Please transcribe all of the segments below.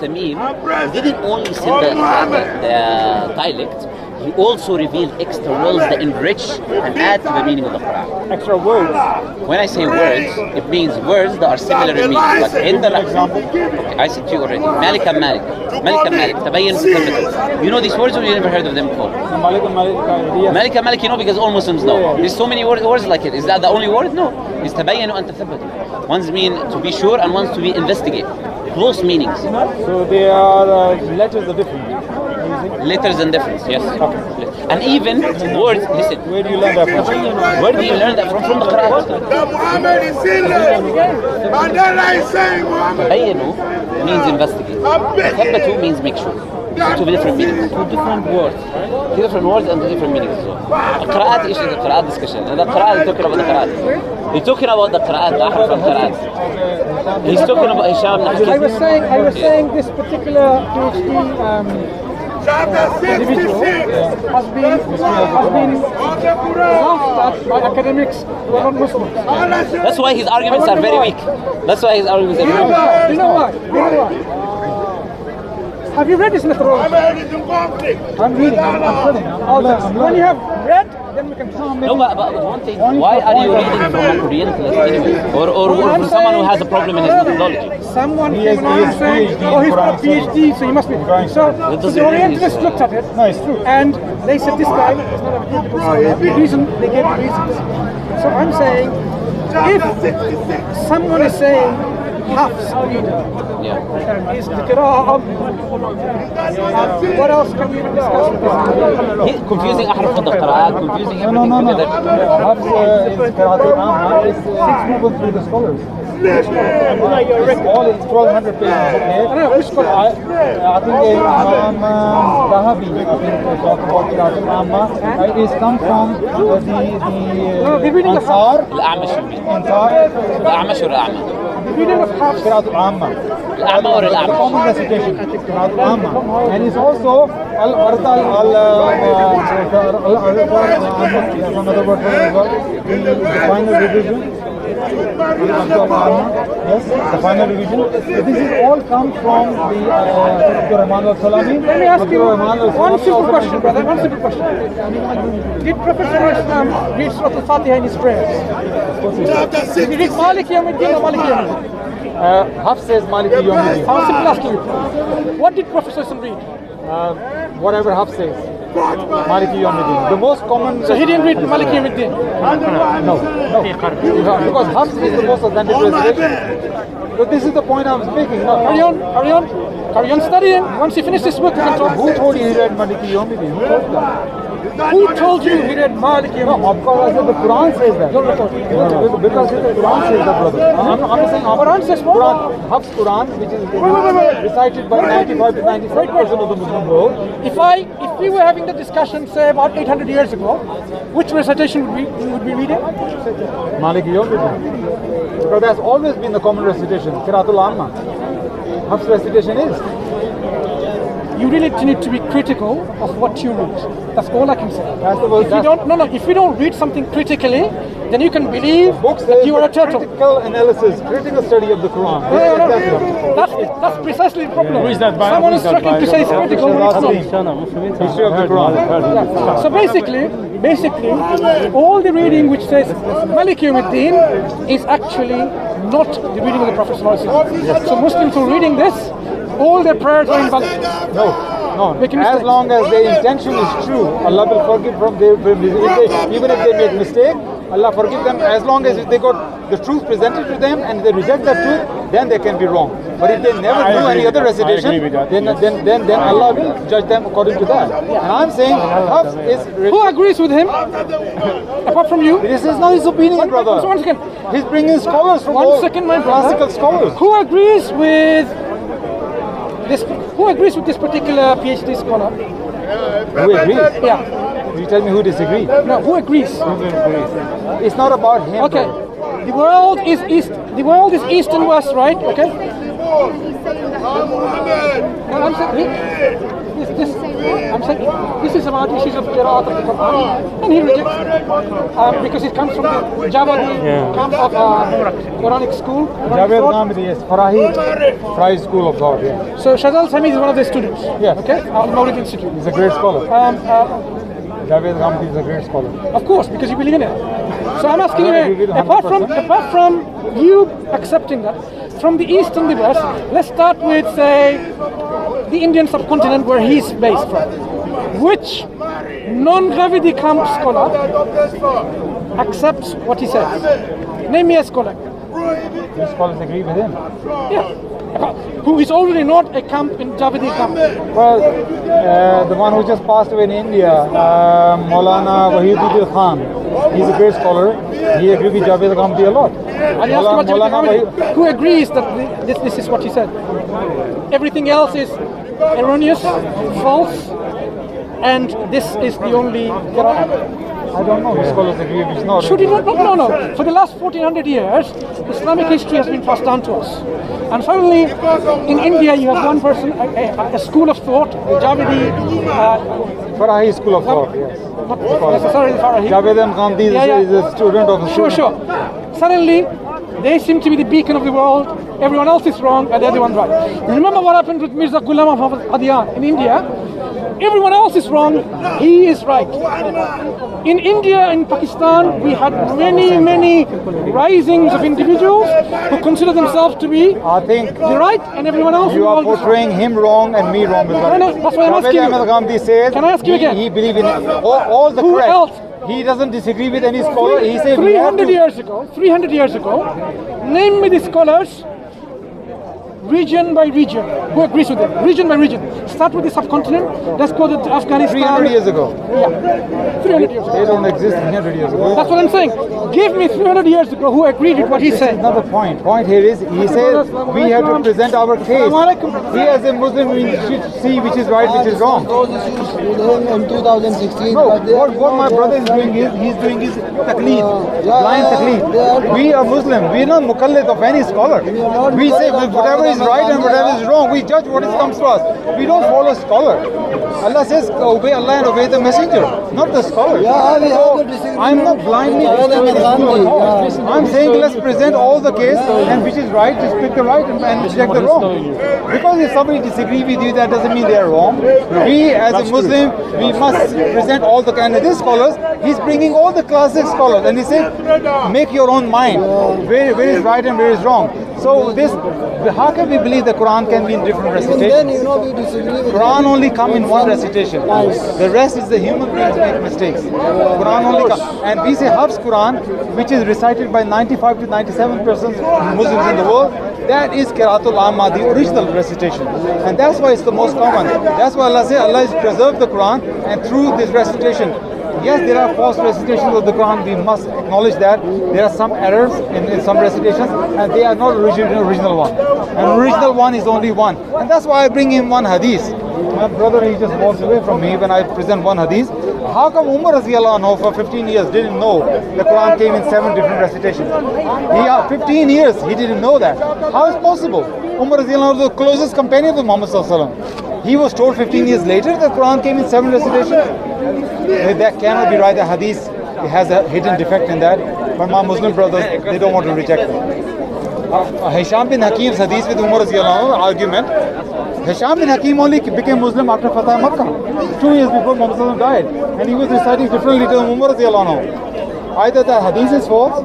Tamim, he didn't only send the dialect, he also revealed extra words that enrich and add to the meaning of the Quran. Extra words? When I say words, it means words that are similar in meaning. But in the example, okay, I said to you already, Malik and Malik, Malik and Malik, Tabayyan Tatabbat. You know these words or you never heard of them before? Malik and Malik, yes. Malik and Malik, you know, because all Muslims know. Yeah. There's so many words like it. Is that the only word? No. It's Tabayyan and Tatabbat. One's mean to be sure and one's to be investigate. Close meanings. So they are letters are different. Letters and difference, yes. Okay. And even words, listen. Where do you learn that from? Where do you learn that from? From the Quran. Tabayyanu means investigate. Tabbatu means make sure. Two different meanings. Two different words. Two different words and two different meanings as well. Qira'at is the Qira'at discussion. And the Qira'at is talking about the Qira'at. He's talking about the Qira'at, the Ahraf al-Qira'at. He's talking about Hisham. I was saying this particular PhD individual has been laughed at by academics who are not Muslims. That's why his arguments are very weak. That's why his arguments are very weak. You know why? Have you read this methodology? I'm reading. I'm studying. When you have read, then we can talk. No, but one thing, why are you reading from a Orientalist anyway? Or from someone who has a problem in his methodology? Someone came along and said, oh, he's got a PhD, so he must be. So the Orientalists looked at it, No, it's true. and they said this guy is not a critical scholar. The reason, they gave the reasons. So I'm saying, if someone is saying, Hafs is the Qira'ah of what else can we even discuss with this? He's confusing Ahraf with the Qira'at, confusing everything No. together. Hafs is Qira'at al-Amma, is 6 movements through the scholars. It's all in 1200 pages. Okay? Which scholar? I think Imam Dahabi, I think, talk about Qira'at al-Amma. It is come from the Ansar. الأعمش يمين. Ansar. الأعمش ولا الأعمى؟ The reading of Hafs. Qira'at al-Amma. الأعمى or الأعمى؟ Common recitation. Qira'at al-Amma. And it's also al-Ardal another word for it as well. The final revision. Yes, the final revision. This is all come from the Dr. Rahman al-Salami. Let me ask you one simple question, brother. One simple question. Did Professor Islam read Surah Al-Fatiha in his prayers? Did he read Malik Yawmiddin or Malik Yawmiddin? Hafs says Maliki Yawmiddin. I'm simply asking you. What did Professor Islam read? Whatever Hafs says. Maliki Yawmiddin. The most common. So he didn't read Malik Yawmiddin? No. Because Hafs is the most authentic recitation. But this is the point I was making. No. Carry on studying. Once you finish this book, you can talk. Who told you he read Maliki Yawmiddin? Who told that? Who told you he read Malik Yawmiddin? No, of course I said the Quran says that. Because the Quran says that, brother. I'm saying Quran says what? Quran, Hafs Quran, which is recited by 95 to 95% of the Muslim world. If we were having the discussion, say about 800 years ago, which recitation would we reading? Maliki Yawmiddin. Because that's always been the common recitation. Qira'atul Amma. Hafs recitation is. You really need to be critical of what you read. That's all I can say. If you don't read something critically, then you can believe that you are a turtle. Critical analysis, critical study of the Quran. That's precisely the problem. Who is that by? Someone is struggling to say it's critical. History of the Quran. So basically, all the reading which says Malik Yawmiddin is actually not the reading of the Prophet ﷺ. So Muslims who are reading this, all their prayers are invalid. No. As long as their intention is true, Allah will forgive from their even if they make mistake, Allah forgive them as long as they got the truth presented to them and they reject that truth, then they can be wrong. But if they never do any other recitation, then Allah will judge them according to that. And I'm saying Hafs is... Who agrees with him? Apart from you? This is not his opinion, brother. Once again. He's bringing scholars from all classical scholars. Who agrees with this particular PhD scholar? Who agrees? Yeah. You tell me who disagrees. No, who agrees? It's not about him. Okay. Bro. The world is east and west, right? Okay. I'm saying I'm saying this is about issues of Qira'at of the Quran, and he rejects it because it comes from the Javadi camp of Quranic school. Javed Ghamidi, yes, Farahi School of Thought, yeah. So Shazal Sami is one of the students. Yes. Okay, at Mawlid Institute. He's a great scholar. Javed Ghamidi is a great scholar. Of course, because you believe in it. So I'm asking you, apart from you accepting that, from the east and the west, let's start with, say, the Indian subcontinent where he's based from. Which non-Ghavidi camp scholar accepts what he says? Name me a scholar. These scholars agree with him. Yeah. Who is already not a camp in Javadi camp. Well, the one who just passed away in India, Maulana Wahiduddin Khan, he's a great scholar. He agrees with Javed Ghamidi a lot. And you ask about Javed Ghamidi, who agrees that this is what he said? Everything else is erroneous, false, and this is the only Qur'an. I don't know. The scholars agree with not. Should he not? No. For the last 1400 years, Islamic history has been passed down to us. And finally, in India, you have one person, a school of thought, the Javadi. Farahi School of Thought, yes. Not necessarily Farahi. Javed Ghamidi is a student of the Sure. Suddenly, they seem to be the beacon of the world. Everyone else is wrong, and they're the one right. Remember what happened with Mirza Ghulam Ahmad Qadian in India? Everyone else is wrong, he is right. In India and Pakistan, we had many risings of individuals who consider themselves to be the right, and everyone else you are portraying him wrong and me wrong. No, that's why I'm asking you. Ghamidi says, can I ask you again? He believes in all the Who correct. else? He doesn't disagree with any scholar. He says 300 years ago, name me the scholars region by region who agrees with it. Region by region. Start with the subcontinent. Let's go to Afghanistan. 300 years ago. Yeah. 300 years ago. They don't exist 300 years ago. That's what I'm saying. Give me 300 years ago who agreed with what he said. Not the point. Point here is, he says we have to present our case. He as a Muslim we should see which is right, which is wrong. Those issues with him in 2016. No, what my brother is doing is, he's doing his taqleed, blind taqleed. We are Muslim. We are not mukallid of any scholar. We say whatever is right and whatever is wrong. We judge what comes to us. We don't follow scholar. Allah says obey Allah and obey the messenger, not the scholar. So I'm not blindly I'm saying let's present all the case, and which is right, just pick the right and reject the wrong. Because if somebody disagrees with you, that doesn't mean they are wrong. We as a Muslim, we must present all the candidates scholars. He's bringing all the classic scholars, and he said make your own mind where is right and where is wrong. So this, how can we believe the Quran can be in different recitations? Then, we disagree with Quran only come in one recitation. The rest is the human beings make mistakes. Quran only come. And we say Hafs Quran, which is recited by 95 to 97% Muslims in the world, that is Qiraatul Amma, the original recitation. And that's why it's the most common. That's why Allah says Allah has preserved the Quran, and through this recitation, yes, there are false recitations of the Quran. We must acknowledge that there are some errors in some recitations, and they are not original one. An original one is only one, and that's why I bring in one hadith. My brother, he just walks away from me when I present one hadith. How come Umar Radhiyallahu anhu for 15 years didn't know the Quran came in 7 different recitations? 15 years he didn't know that. How is possible? Umar Radhiyallahu anhu was the closest companion of Muhammad Sallallahu Alaihi Wasallam. He was told 15 years later the Quran came in 7 recitations. That cannot be right. The hadith has a hidden defect in that. But my Muslim brothers, they don't want to reject it. Hisham bin Hakim's hadith with Umar argument. Hisham bin Hakim only became Muslim after Fatah Makkah, 2 years before Muhammad died, and he was reciting differently to Umar. Either the hadith is false,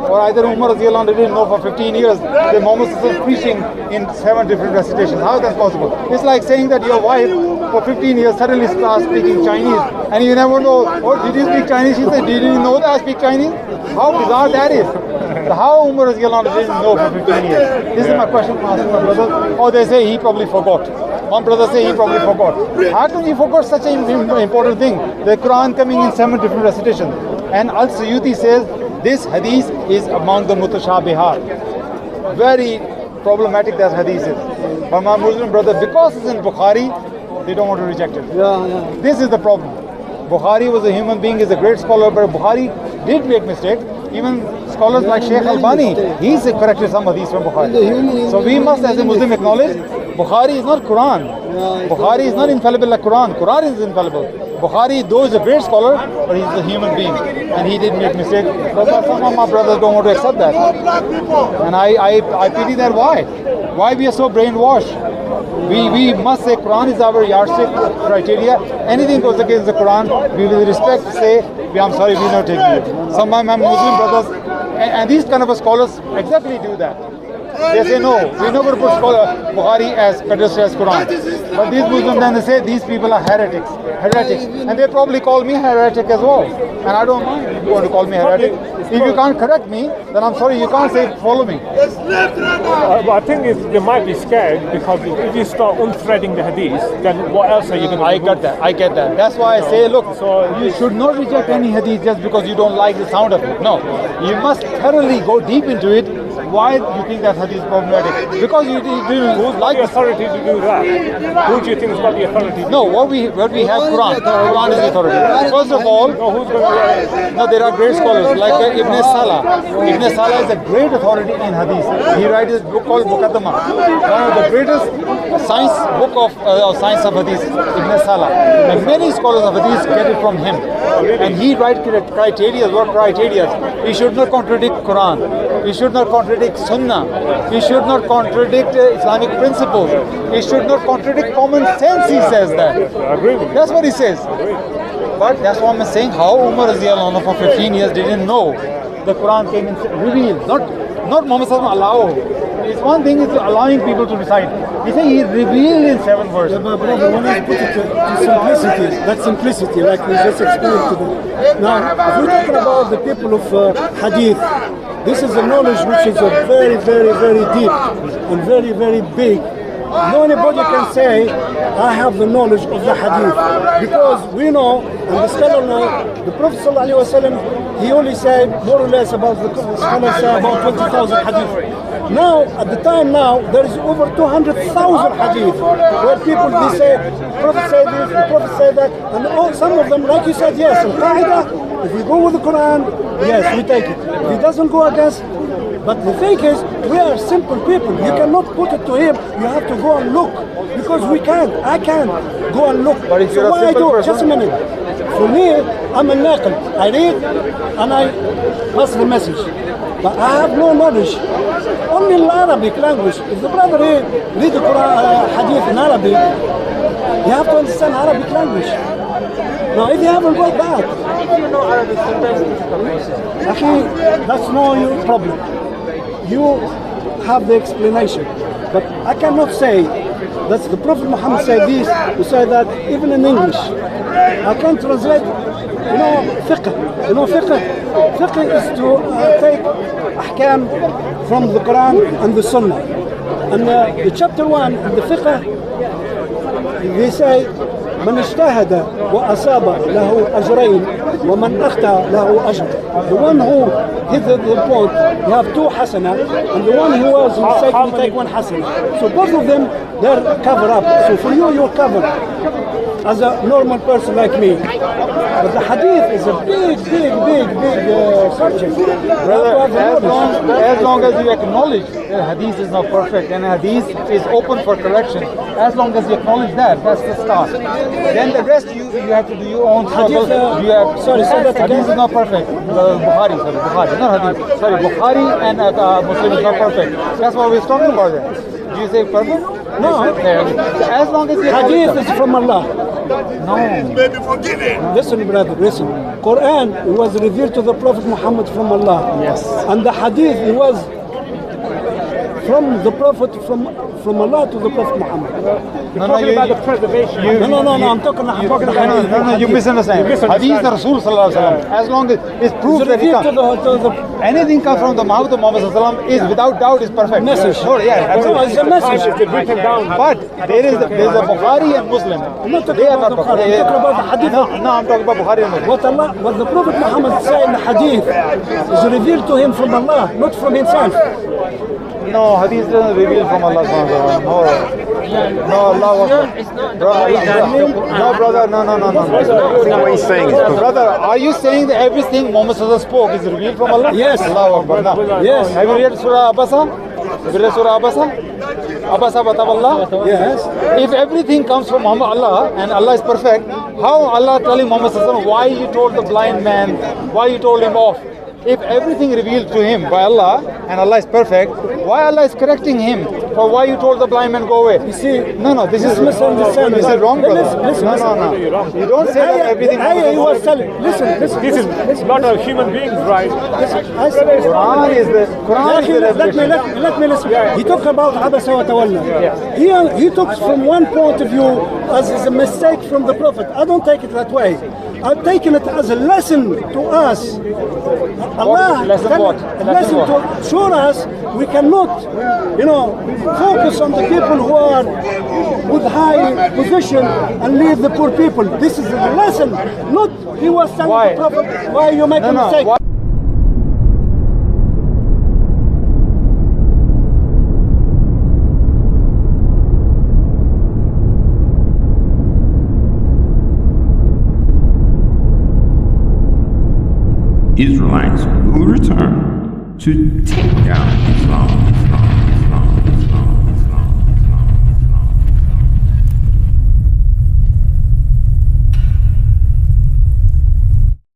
or either Umar didn't know for 15 years that Muhammad was preaching in 7 different recitations. How is that possible? It's like saying that your wife for 15 years suddenly starts speaking Chinese, and you never know, oh, did you speak Chinese? She said, did you know that I speak Chinese? How bizarre that is. So how Umar didn't know for 15 years? This is my question to ask my brother. Or they say he probably forgot. One brother say he probably forgot. How can you forget such an important thing? The Quran coming in 7 different recitations. And Al-Suyuti says this hadith is among the mutashabihat. Very problematic that hadith is. But my Muslim brother, because it's in Bukhari, they don't want to reject it. This is the problem. Bukhari was a human being, is a great scholar, but Bukhari did make mistakes. Even scholars like Sheikh Albani, he's corrected some hadiths from Bukhari. So we must as a Muslim acknowledge Bukhari is not Quran. Bukhari is not infallible like Quran. Quran is infallible. Bukhari, though is a great scholar, but he's a human being, and he did make mistakes. But some of my brothers don't want to accept that, and I pity that. Why we are so brainwashed? We must say Quran is our yardstick criteria. Anything goes against the Quran, we will respect. Say, I'm sorry, we're not taking it. Some of my Muslim brothers, and these kind of scholars exactly do that. They say no, we never put Bukhari as pedestal as Quran. But these Muslims then they say these people are heretics, and they probably call me heretic as well. And I don't mind if you want to call me heretic. If you can't correct me, then I'm sorry, you can't say follow me. But I think they might be scared because if you start unthreading the hadith, then what else are you going to do? I get that. That's why I say, look, you should not reject any hadith just because you don't like the sound of it. No, you must thoroughly go deep into it. Why do you think that hadith is problematic? Because you who's like the authority to do that? Who do you think has got the authority? No, what we have Quran. Quran is the authority. First of all, there are great scholars like Ibn Salah. Ibn Salah is a great authority in hadith. He writes a book called Muqaddama, one of the greatest science book of science of hadith. Ibn Salah, and many scholars of hadith get it from him. And he writes criteria. What criteria? We should not contradict Quran. We should not contradict Sunnah. We should not contradict Islamic principles. We should not contradict common sense, he says that. I agree with you. That's what he says. But that's what I'm saying, how Umar Radiallahu Anhu for 15 years didn't know the Quran came in revealed. Not Muhammad Sallallahu Alaihi Wasallam. It's one thing is allowing people to recite. He said he revealed in 7 verses. Yeah, but brother, when I put it to simplicity, that simplicity, like we just explained to them. Now, if we're talking about the people of Hadith, this is a knowledge which is a very, very, very deep and very, very big. No anybody can say, I have the knowledge of the Hadith. Because we know, and the scholar know, the Prophet ﷺ, he only said more or less about the scholars say about 20,000 Hadith. Now, at the time now, there is over 200,000 Hadith, where people, they say, the Prophet said this, the Prophet said that, and some of them, like you said, yes, Al-Qaeda, if we go with the Quran, yes, we take it. If it doesn't go against, but the thing is, we are simple people. You cannot put it to him. You have to go and look, because we can't. I can't go and look. But if you're so a simple person, just a minute. For me, I'm a naql. I read and I pass the message. But I have no knowledge. Only in Arabic language. If the brother read the Quran, Hadith in Arabic, you have to understand Arabic language. Now, if you haven't got that, If you know Arabic, sometimes it's a actually, that's not your problem. You have the explanation. But I cannot say that the Prophet Muhammad said this, you say that even in English. I can translate, fiqh. Fiqh. Fiqh is to take ahkam from the Quran and the Sunnah. And the chapter 1 in the fiqh, they say, من اجتهد وأصاب له أجرين ومن أخطأ له أجر. The one who hit the point, you have 2 hasana, and the one who was mistaken, you take 1 hasana. So both of them, they're covered up. So for you, you're covered as a normal person like me. But the hadith is a big subject. Brother, as long as you acknowledge that hadith is not perfect and hadith is open for correction, as long as you acknowledge that, that's the start. Then the rest you have to do your own struggle. Hadith is not perfect. Bukhari, not hadith. Sorry, Bukhari and Muslim is not perfect. That's what we're talking about there. Do you say perfect? No. As long as you Hadith is from Allah. No. Listen, brother, listen. Quran was revealed to the Prophet Muhammad from Allah. Yes. And the Hadith was from the Prophet, from Allah to the Prophet Muhammad. Talking about the preservation. I'm talking about No, you misunderstand. Hadith the Rasul Sallallahu Alaihi Wasallam. As long as it's proved that anything comes from the mouth of Muhammad Sallallahu Alaihi Wasallam is without doubt is perfect. Message. No, yeah, absolutely. It's a message. It's written down. But there's a Bukhari and Muslim. I'm not talking about the Bukhari. I'm talking about the Hadith. No, I'm talking about Bukhari and Muslim. What the Prophet Muhammad said in the Hadith is revealed to him from Allah, not from himself. No, hadith doesn't reveal from Allah subhanahu wa ta'ala. No, Allah. No, brother, no. What he's saying is Brother, are you saying that everything Muhammad Sallallahu Alaihi Wasallam spoke is revealed from Allah? Yes. Allahu Akbar. Yes. Have you read Surah Abbas? Have you read Surah Abbas? Abbas Allah? Yes. If everything comes from Muhammad Allah and Allah is perfect, how Allah telling Muhammad Sallallahu Alaihi Wasallam why you told the blind man, why you told him off? If everything revealed to him by Allah and Allah is perfect, why Allah is correcting him for why you told the blind man go away? You see, No, this is misunderstanding. This is wrong, brother. Listen, No. You don't say that everything. He was telling. Listen. This is not a human being's right. I said, Quran is the revelation. let me listen. He talked about Abbas wa Tawalla. He took from one point of view as a mistake from the Prophet. I don't take it that way. I've taken it as a lesson to us. Allah, lesson to show us we cannot, focus on the people who are with high position and leave the poor people. This is a lesson. Not he was telling the Prophet why you make a mistake. Why? Israelites will return to take down Islam.